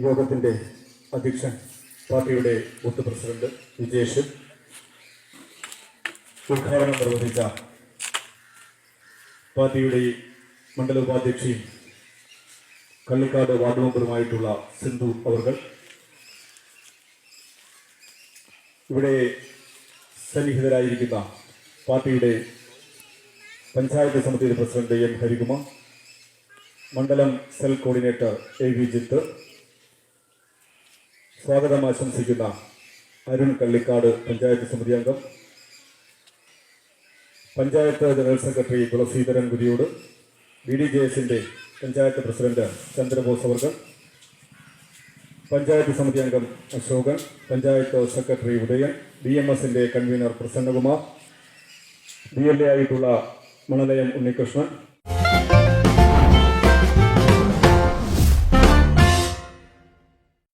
യോഗത്തിൻ്റെ അധ്യക്ഷൻ പാർട്ടിയുടെ ബൂത്ത് പ്രസിഡന്റ് വിജേഷ്, ഉദ്ഘാടനം നിർവഹിച്ച പാർട്ടിയുടെ മണ്ഡല ഉപാധ്യക്ഷയും കള്ളിക്കാട് വാർഡ് മെമ്പറുമായിട്ടുള്ള സിന്ധു അവർ, ഇവിടെ സന്നിഹിതരായിരിക്കുന്ന പാർട്ടിയുടെ പഞ്ചായത്ത് സമിതി പ്രസിഡന്റ് എം ഹരികുമാർ, മണ്ഡലം cell coordinator A V Jith, സ്വാഗതം ആശംസിക്കുന്ന അരുൺ കള്ളിക്കാട് പഞ്ചായത്ത് സമിതി അംഗം, panchayat general secretary Thulasidharan Kuriyode, BDJS panchayat president Chandrabose അവർ, പഞ്ചായത്ത് സമിതി അംഗം Ashokan, panchayat secretary Udayan, DMS convener Prasannakumar, DLA ആയിട്ടുള്ള മണലയം ഉണ്ണികൃഷ്ണൻ,